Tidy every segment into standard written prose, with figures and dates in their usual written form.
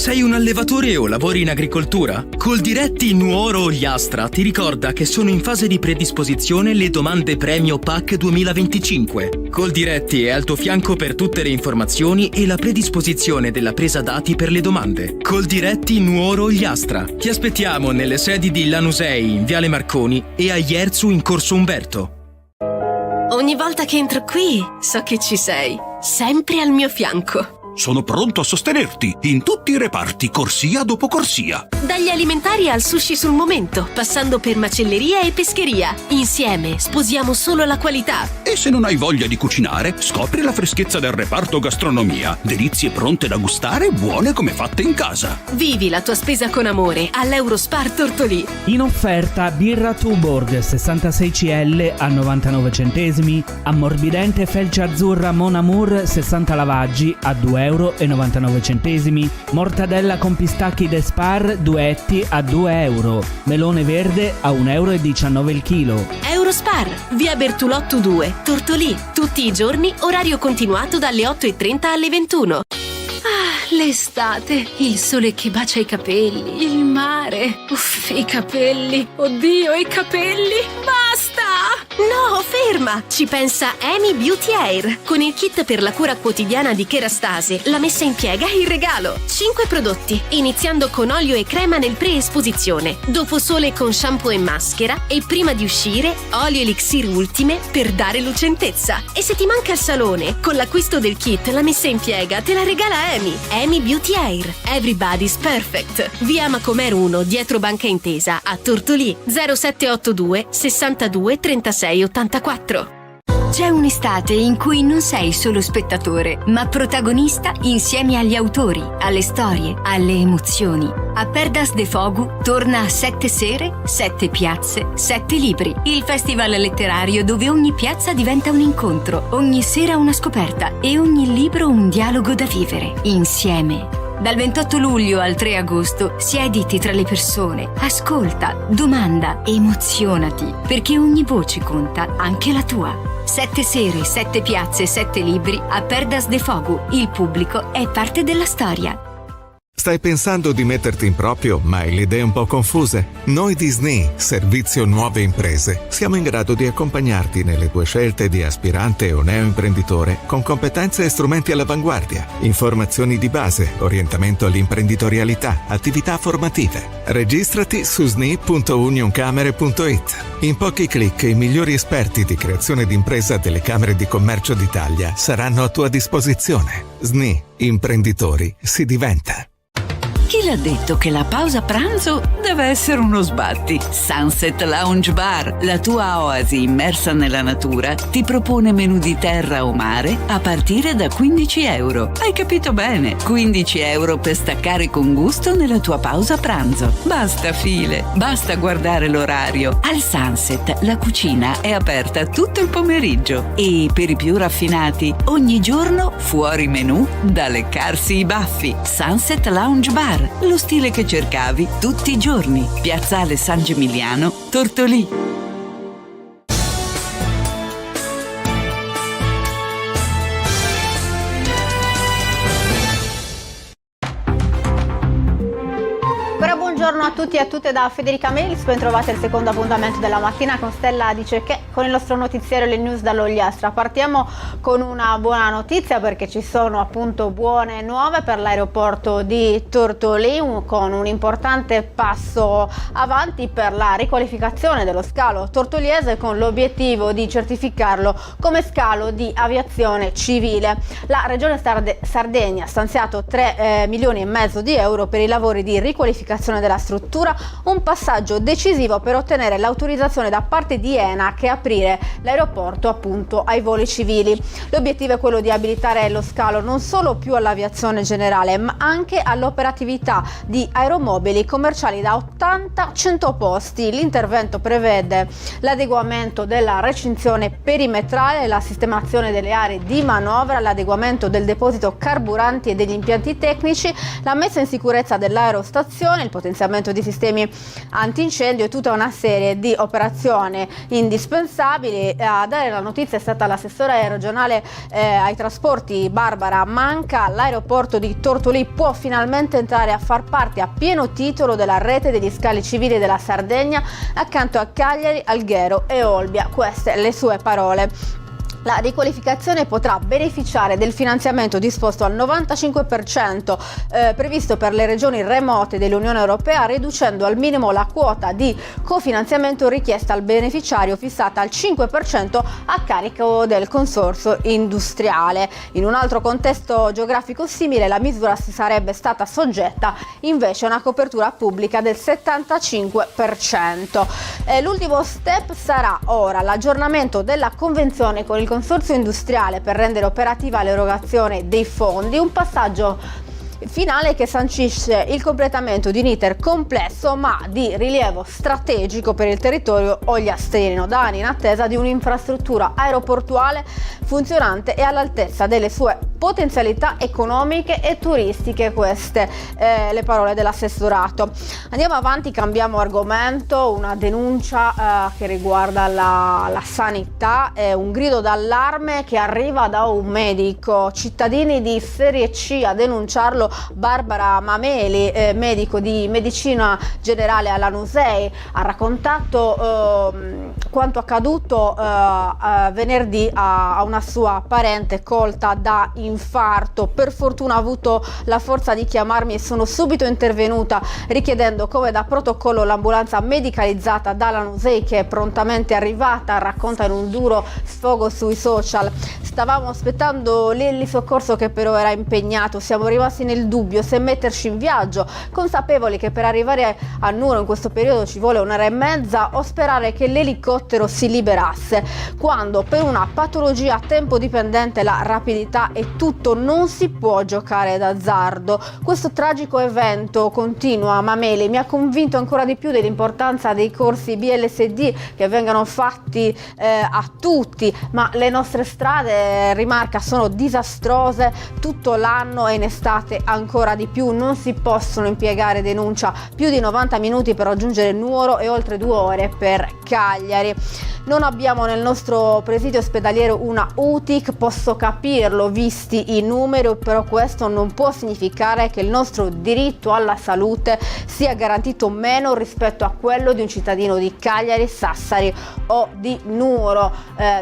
Sei un allevatore o lavori in agricoltura? Coldiretti Nuoro Ogliastra ti ricorda che sono in fase di predisposizione le domande premio PAC 2025. Coldiretti è al tuo fianco per tutte le informazioni e la predisposizione della presa dati per le domande. Coldiretti Nuoro Ogliastra. Ti aspettiamo nelle sedi di Lanusei in Viale Marconi e a Ierzu in Corso Umberto. Ogni volta che entro qui so che ci sei, sempre al mio fianco. Sono pronto a sostenerti in tutti i reparti, corsia dopo corsia. Dagli alimentari al sushi sul momento, passando per macelleria e pescheria. Insieme sposiamo solo la qualità. E se non hai voglia di cucinare, scopri la freschezza del reparto gastronomia. Delizie pronte da gustare, buone come fatte in casa. Vivi la tua spesa con amore all'Eurospar Tortolì. In offerta birra Tuborg 66 CL a 99 centesimi, ammorbidente felce azzurra Mon Amour 60 lavaggi a 2,99 €, mortadella con pistacchi de Spar duetti a 2 euro, melone verde a 1,19 € il chilo. Eurospar, via Bertolotto 2, Tortolì. Tutti i giorni, orario continuato dalle 8:30 alle 21. L'estate, il sole che bacia i capelli, il mare. Uff, i capelli. Oddio, i capelli. Basta! No, ferma! Ci pensa Amy Beauty Hair. Con il kit per la cura quotidiana di Kerastase, la messa in piega in regalo. 5 prodotti, iniziando con olio e crema nel pre-esposizione, dopo sole con shampoo e maschera e prima di uscire, olio elixir ultime per dare lucentezza. E se ti manca il salone, con l'acquisto del kit, la messa in piega te la regala Amy Beauty Hair. Everybody's Perfect. Via Macomer 1, dietro Banca Intesa, a Tortolì. 0782 62 36 84. C'è un'estate in cui non sei solo spettatore, ma protagonista insieme agli autori, alle storie, alle emozioni. A Perdas de Fogu torna a 7 sere, 7 piazze, 7 libri. Il festival letterario dove ogni piazza diventa un incontro, ogni sera una scoperta e ogni libro un dialogo da vivere, insieme. Dal 28 luglio al 3 agosto siediti tra le persone, ascolta, domanda, emozionati, perché ogni voce conta, anche la tua. 7 sere, 7 piazze, 7 libri a Perdas de Fogu. Il pubblico è parte della storia. Stai pensando di metterti in proprio, ma hai le idee un po' confuse? Noi di SNI, Servizio Nuove Imprese, siamo in grado di accompagnarti nelle tue scelte di aspirante o neoimprenditore con competenze e strumenti all'avanguardia, informazioni di base, orientamento all'imprenditorialità, attività formative. Registrati su sni.unioncamere.it. In pochi clic i migliori esperti di creazione d'impresa delle Camere di Commercio d'Italia saranno a tua disposizione. SNI, imprenditori, si diventa. Chi l'ha detto che la pausa pranzo deve essere uno sbatti? Sunset Lounge Bar, la tua oasi immersa nella natura, ti propone menù di terra o mare a partire da 15 euro. Hai capito bene? 15 euro per staccare con gusto nella tua pausa pranzo. Basta file, basta guardare l'orario. Al Sunset la cucina è aperta tutto il pomeriggio e per i più raffinati ogni giorno fuori menù da leccarsi i baffi. Sunset Lounge Bar, lo stile che cercavi tutti i giorni. Piazzale San Gimigliano, Tortolì. Buongiorno a tutti e a tutte da Federica Melis, ben trovati al secondo appuntamento della mattina con Stella Dice Che, con il nostro notiziario Le News dall'Ogliastra. Partiamo con una buona notizia perché ci sono appunto buone nuove per l'aeroporto di Tortolì, con un importante passo avanti per la riqualificazione dello scalo tortoliese con l'obiettivo di certificarlo come scalo di aviazione civile. La Regione Sardegna ha stanziato 3,5 milioni di euro per i lavori di riqualificazione della struttura, un passaggio decisivo per ottenere l'autorizzazione da parte di ENAC e aprire l'aeroporto appunto ai voli civili. L'obiettivo è quello di abilitare lo scalo non solo più all'aviazione generale, ma anche all'operatività di aeromobili commerciali da 80-100 posti. L'intervento prevede l'adeguamento della recinzione perimetrale, la sistemazione delle aree di manovra, l'adeguamento del deposito carburanti e degli impianti tecnici, la messa in sicurezza dell'aerostazione, il potenziamento potenziamento di sistemi antincendio e tutta una serie di operazioni indispensabili. A dare la notizia è stata l'assessore regionale ai trasporti Barbara Manca. L'aeroporto di Tortolì può finalmente entrare a far parte a pieno titolo della rete degli scali civili della Sardegna, accanto a Cagliari, Alghero e Olbia. Queste le sue parole. La riqualificazione potrà beneficiare del finanziamento disposto al 95% previsto per le regioni remote dell'Unione Europea, riducendo al minimo la quota di cofinanziamento richiesta al beneficiario, fissata al 5% a carico del consorzio industriale. In un altro contesto geografico simile, la misura sarebbe stata soggetta invece a una copertura pubblica del 75%. L'ultimo step sarà ora l'aggiornamento della convenzione con il consorzio industriale per rendere operativa l'erogazione dei fondi, un passaggio finale che sancisce il completamento di un iter complesso ma di rilievo strategico per il territorio ogliastrino, da anni in attesa di un'infrastruttura aeroportuale funzionante e all'altezza delle sue potenzialità economiche e turistiche. Queste le parole dell'assessorato. Andiamo avanti, cambiamo argomento. Una denuncia che riguarda la sanità, è un grido d'allarme che arriva da un medico. Cittadini di serie C a denunciarlo Barbara Mameli, medico di medicina generale alla Lanusei. Ha raccontato quanto accaduto venerdì a una sua parente colta da infarto. Per fortuna ha avuto la forza di chiamarmi e sono subito intervenuta, richiedendo come da protocollo l'ambulanza medicalizzata da Lanusei, che è prontamente arrivata. Racconta in un duro sfogo sui social: stavamo aspettando il soccorso che però era impegnato, siamo rimasti nel dubbio se metterci in viaggio, consapevoli che per arrivare a Nuoro in questo periodo ci vuole un'ora e mezza, o sperare che l'elicottero si liberasse, quando per una patologia a tempo dipendente la rapidità è tutto, non si può giocare d'azzardo. Questo tragico evento, continua Mameli, mi ha convinto ancora di più dell'importanza dei corsi BLSD che vengano fatti a tutti, ma le nostre strade, rimarca, sono disastrose tutto l'anno e in estate ancora di più. Non si possono impiegare, denuncia, più di 90 minuti per raggiungere Nuoro e oltre 2 ore per Cagliari. Non abbiamo nel nostro presidio ospedaliero una UTIC, posso capirlo visti i numeri, però questo non può significare che il nostro diritto alla salute sia garantito meno rispetto a quello di un cittadino di Cagliari, Sassari o di Nuoro,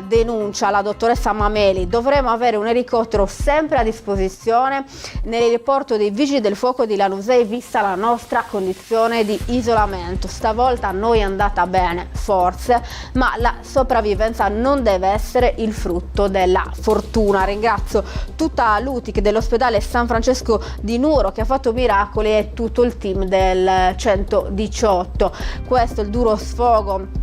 denuncia la dottoressa Mameli. Dovremo avere un elicottero sempre a disposizione nell'aeroporto dei Vigili del Fuoco di Lanusei, vista la nostra condizione di isolamento. Stavolta a noi è andata bene, forse, ma la sopravvivenza non deve essere il frutto della fortuna. Ringrazio tutta l'UTIC dell'ospedale San Francesco di Nuoro che ha fatto miracoli e tutto il team del 118. Questo è il duro sfogo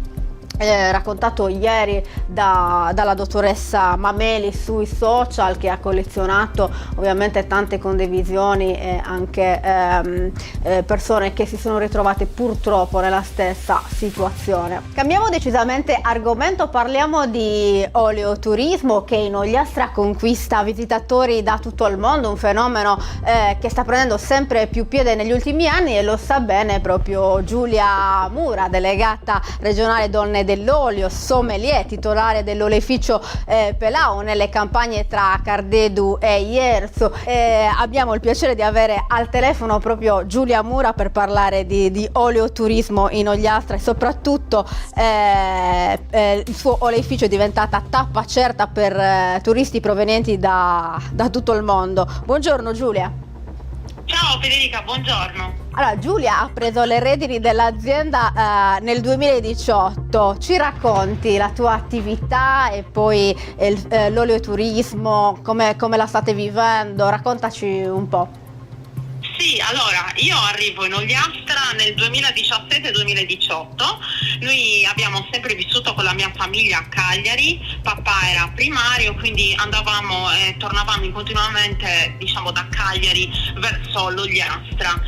raccontato ieri dalla dottoressa Mameli sui social, che ha collezionato ovviamente tante condivisioni e anche persone che si sono ritrovate purtroppo nella stessa situazione. Cambiamo decisamente argomento, parliamo di oleoturismo che in Ogliastra conquista visitatori da tutto il mondo, un fenomeno che sta prendendo sempre più piede negli ultimi anni, e lo sa bene proprio Giulia Mura, delegata regionale donne dell'olio, sommelier, titolare dell'oleificio Pelao nelle campagne tra Cardedu e Ierzo. Abbiamo il piacere di avere al telefono proprio Giulia Mura per parlare di oleoturismo in Ogliastra e soprattutto il suo oleificio è diventata tappa certa per turisti provenienti da tutto il mondo. Buongiorno Giulia. Ciao Federica, buongiorno. Allora, Giulia ha preso le redini dell'azienda nel 2018. Ci racconti la tua attività e poi l'oleoturismo, come la state vivendo? Raccontaci un po'. Sì, allora, io arrivo in Ogliastra nel 2017-2018. Noi abbiamo sempre vissuto con la mia famiglia a Cagliari, papà era primario, quindi andavamo e tornavamo continuamente, diciamo, da Cagliari verso l'Ogliastra,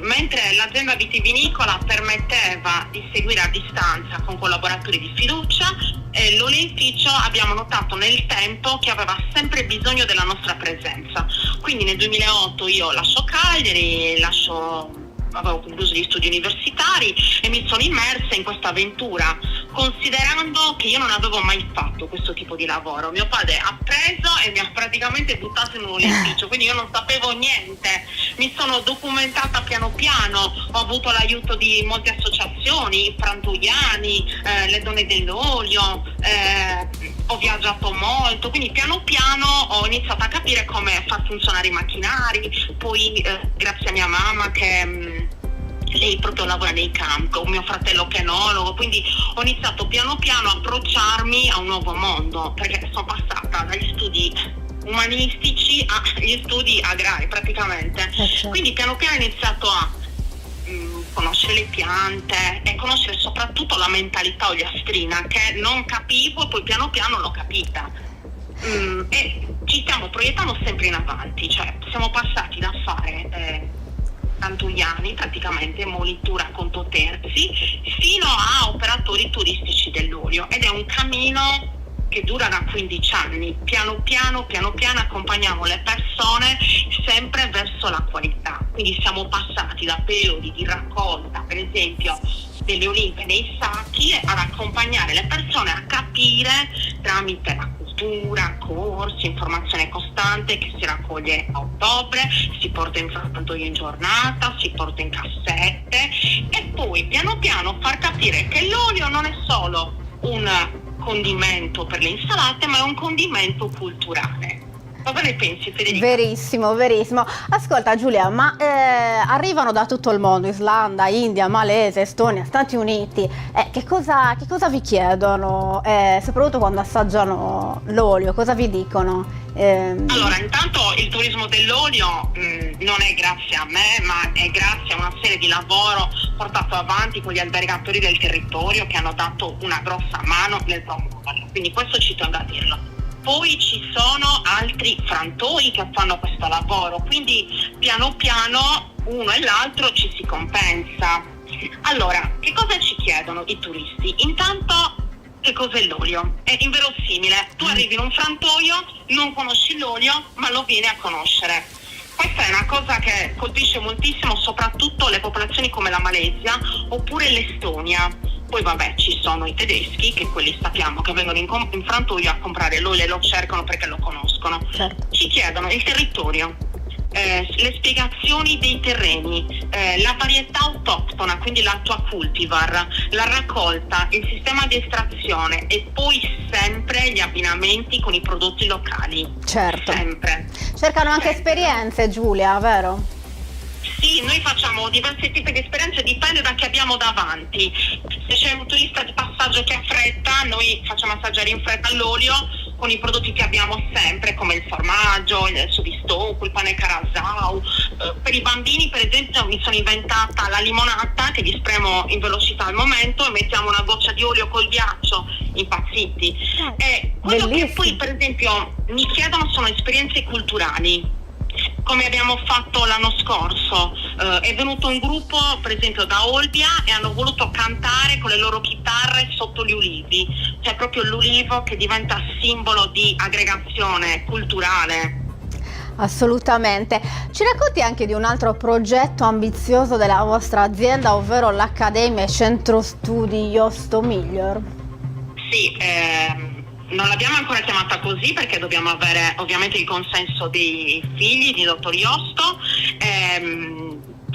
mentre l'azienda vitivinicola permetteva di seguire a distanza con collaboratori di fiducia, e l'oleificio abbiamo notato nel tempo che aveva sempre bisogno della nostra presenza. Quindi nel 2008 io lascio Cagliari, lascio avevo concluso gli studi universitari e mi sono immersa in questa avventura, considerando che io non avevo mai fatto questo tipo di lavoro. Mio padre ha preso e mi ha praticamente buttato in un oleificio, quindi io non sapevo niente. Mi sono documentata piano piano, ho avuto l'aiuto di molte associazioni, i frantoiani, le donne dell'olio, ho viaggiato molto, quindi piano piano ho iniziato a capire come far funzionare i macchinari. Poi grazie a mia mamma che lei proprio lavora nei campi, mio fratello che è enologo, quindi ho iniziato piano piano a approcciarmi a un nuovo mondo, perché sono passata dagli studi umanistici agli studi agrari praticamente. Quindi piano piano ho iniziato a conoscere le piante e conoscere soprattutto la mentalità ogliastrina, che non capivo e poi piano piano l'ho capita. E ci stiamo proiettando sempre in avanti, cioè siamo passati da fare tantugliani, praticamente molitura conto terzi, fino a operatori turistici dell'olio, ed è un cammino che dura da 15 anni. Piano piano accompagniamo le persone sempre verso la qualità, quindi siamo passati da periodi di raccolta, per esempio delle olive nei sacchi, ad accompagnare le persone a capire tramite la cultura, corsi, informazione costante che si raccoglie a ottobre, si porta in frantoio in giornata, si porta in cassette, e poi piano piano far capire che l'olio non è solo un condimento per le insalate, ma è un condimento culturale. Cosa ne pensi, Federica? Verissimo. Ascolta Giulia, ma arrivano da tutto il mondo, Islanda, India, Malesia, Estonia, Stati Uniti, che cosa vi chiedono, soprattutto quando assaggiano l'olio, cosa vi dicono? Allora, intanto il turismo dell'olio non è grazie a me, ma è grazie a una serie di lavoro portato avanti con gli albergatori del territorio, che hanno dato una grossa mano nel promuoverlo, quindi questo ci tengo a dirlo. Poi ci sono altri frantoi che fanno questo lavoro, quindi piano piano uno e l'altro ci si compensa. Allora, che cosa ci chiedono i turisti? Intanto, che cos'è l'olio? È inverosimile, tu arrivi in un frantoio, non conosci l'olio, ma lo vieni a conoscere. Questa è una cosa che colpisce moltissimo soprattutto le popolazioni come la Malesia oppure l'Estonia. Poi vabbè, ci sono i tedeschi, che quelli sappiamo che vengono in frantoio a comprare l'olio e lo cercano perché lo conoscono. Certo. Ci chiedono il territorio, le spiegazioni dei terreni, la varietà autoctona, quindi la tua cultivar, la raccolta, il sistema di estrazione e poi sempre gli abbinamenti con i prodotti locali. Certo. Sempre. Cercano anche esperienze, Giulia, vero? Sì, noi facciamo diversi tipi di esperienze, dipende da chi abbiamo davanti. Se c'è un turista di passaggio che ha fretta, noi facciamo assaggiare in fretta l'olio con i prodotti che abbiamo sempre, come il formaggio, il sovistocco, il pane carasau. Per i bambini, per esempio, mi sono inventata la limonata, che gli spremo in velocità al momento e mettiamo una goccia di olio col ghiaccio, impazziti. E quello che poi, per esempio, mi chiedono sono esperienze culturali. Come abbiamo fatto l'anno scorso, è venuto un gruppo per esempio da Olbia e hanno voluto cantare con le loro chitarre sotto gli ulivi, cioè proprio l'ulivo che diventa simbolo di aggregazione culturale. Assolutamente. Ci racconti anche di un altro progetto ambizioso della vostra azienda, ovvero l'Accademia e Centro Studi Josto Miglior? Sì, non l'abbiamo ancora chiamata così perché dobbiamo avere ovviamente il consenso dei figli di dottor Josto.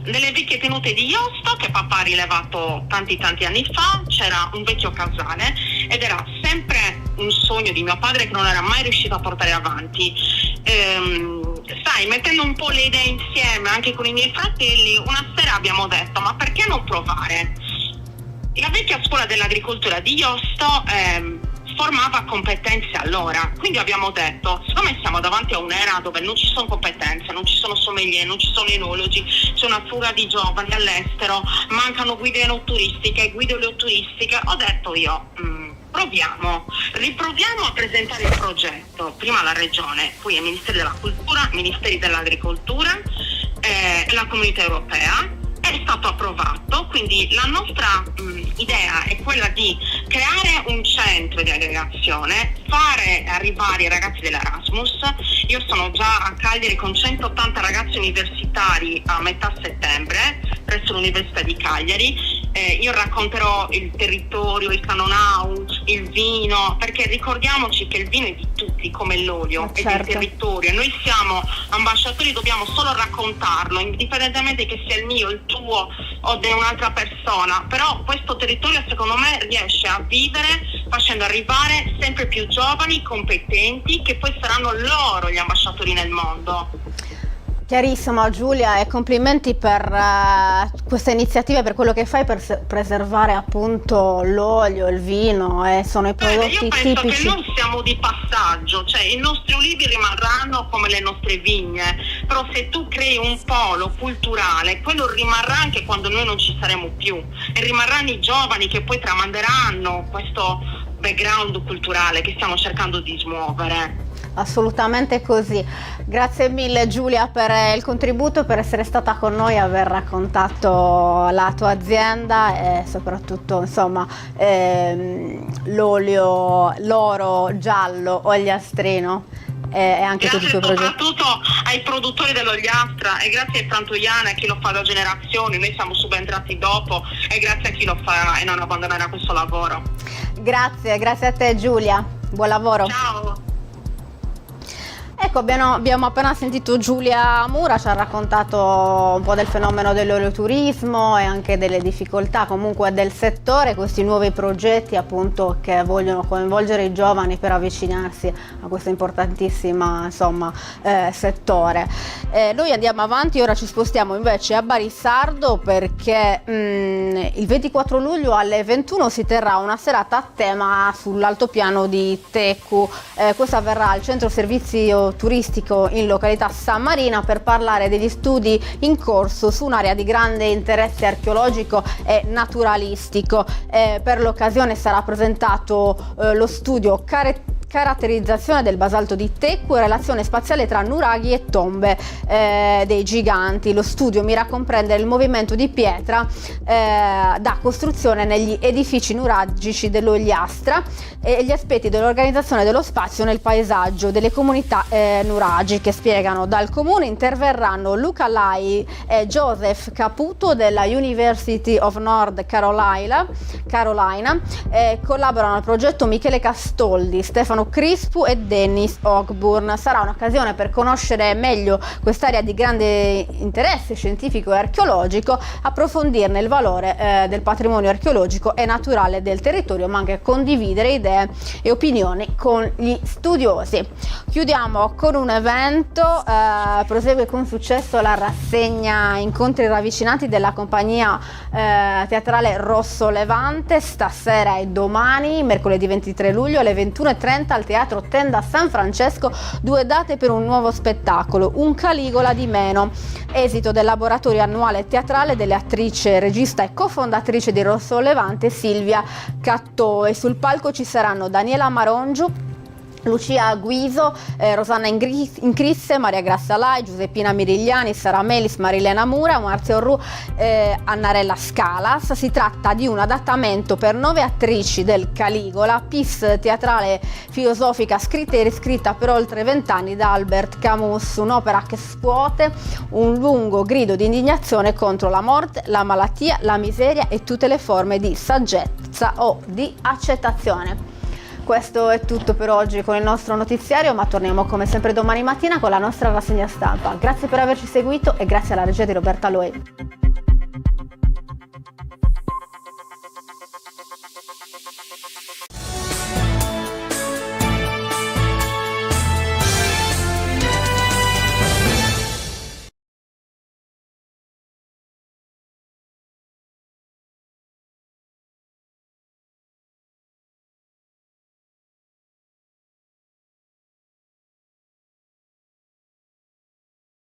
Nelle vecchie tenute di Josto, che papà ha rilevato tanti anni fa, c'era un vecchio casale ed era sempre un sogno di mio padre che non era mai riuscito a portare avanti. Sai, mettendo un po' le idee insieme anche con i miei fratelli, una sera abbiamo detto: ma perché non provare? La vecchia scuola dell'agricoltura di Josto formava competenze allora, quindi abbiamo detto, siccome siamo davanti a un'era dove non ci sono competenze, non ci sono sommelier, non ci sono enologi, c'è una fuga di giovani all'estero, mancano guide enotturistiche, guide oleoturistiche, ho detto io, riproviamo a presentare il progetto, prima alla Regione, poi ai Ministeri della Cultura, Ministeri dell'Agricoltura e la Comunità Europea. È stato approvato, quindi la nostra idea è quella di creare un centro di aggregazione, fare arrivare i ragazzi dell'Erasmus Io sono già a Cagliari con 180 ragazzi universitari a metà settembre presso l'Università di Cagliari. Io racconterò il territorio, il Canonau, il vino, perché ricordiamoci che il vino è di tutti, come l'olio, certo. È del territorio. Noi siamo ambasciatori, dobbiamo solo raccontarlo, indipendentemente che sia il mio, il tuo o di un'altra persona. Però questo territorio, secondo me, riesce a vivere facendo arrivare sempre più giovani, competenti, che poi saranno loro gli ambasciatori nel mondo. Chiarissimo, Giulia, e complimenti per questa iniziativa, per quello che fai per preservare appunto l'olio, il vino, sono i prodotti io penso tipici. che noi siamo di passaggio, cioè i nostri ulivi rimarranno come le nostre vigne, però se tu crei un polo culturale, quello rimarrà anche quando noi non ci saremo più, e rimarranno i giovani che poi tramanderanno questo background culturale che stiamo cercando di smuovere. Assolutamente così. Grazie mille Giulia per il contributo, per essere stata con noi, aver raccontato la tua azienda e soprattutto insomma l'oro giallo ogliastrino e anche tutti i tuoi progetti. Soprattutto ai produttori dell'Ogliastra, e grazie ai frantoiani, a chi lo fa da generazioni. Noi siamo subentrati dopo, e grazie a chi lo fa e non abbandonerà questo lavoro. Grazie a te Giulia, buon lavoro. Ciao. Ecco, abbiamo appena sentito Giulia Mura, ci ha raccontato un po' del fenomeno dell'olioturismo e anche delle difficoltà comunque del settore, questi nuovi progetti appunto che vogliono coinvolgere i giovani per avvicinarsi a questo importantissimo settore. Noi andiamo avanti, ora ci spostiamo invece a Barisardo perché il 24 luglio alle 21 si terrà una serata a tema sull'altopiano di Teccu. Questo avverrà al centro servizio turistico in località San Marina per parlare degli studi in corso su un'area di grande interesse archeologico e naturalistico. Per l'occasione sarà presentato lo studio caratterizzazione del basalto di Teccu e relazione spaziale tra nuraghi e tombe dei giganti. Lo studio mira a comprendere il movimento di pietra da costruzione negli edifici nuragici dell'Ogliastra e gli aspetti dell'organizzazione dello spazio nel paesaggio delle comunità nuragiche. Spiegano: dal comune interverranno Luca Lai e Joseph Caputo della University of North Carolina, collaborano al progetto Michele Castoldi, Stefano Crispu e Dennis Ogburn. Sarà un'occasione per conoscere meglio quest'area di grande interesse scientifico e archeologico, approfondirne il valore del patrimonio archeologico e naturale del territorio, ma anche condividere idee e opinioni con gli studiosi. Chiudiamo con un evento, prosegue con successo la rassegna Incontri ravvicinati della compagnia teatrale Rosso Levante, stasera e domani, mercoledì 23 luglio alle 21:30 al Teatro Tenda San Francesco, 2 date per un nuovo spettacolo, Un Caligola di meno, esito del laboratorio annuale teatrale delle attrice, regista e cofondatrice di Rosso Levante Silvia Cattò, e sul palco ci saranno Daniela Marongio, Lucia Guiso, Rosanna Incrisse, Maria Grazia Lai, Giuseppina Mirigliani, Sara Melis, Marilena Mura, Marzio Orru, Annarella Scalas. Si tratta di un adattamento per 9 attrici del Caligola, pièce teatrale filosofica scritta e riscritta per oltre 20 anni da Albert Camus, un'opera che scuote un lungo grido di indignazione contro la morte, la malattia, la miseria e tutte le forme di saggezza o di accettazione. Questo è tutto per oggi con il nostro notiziario, ma torniamo come sempre domani mattina con la nostra rassegna stampa. Grazie per averci seguito e grazie alla regia di Roberta Loi.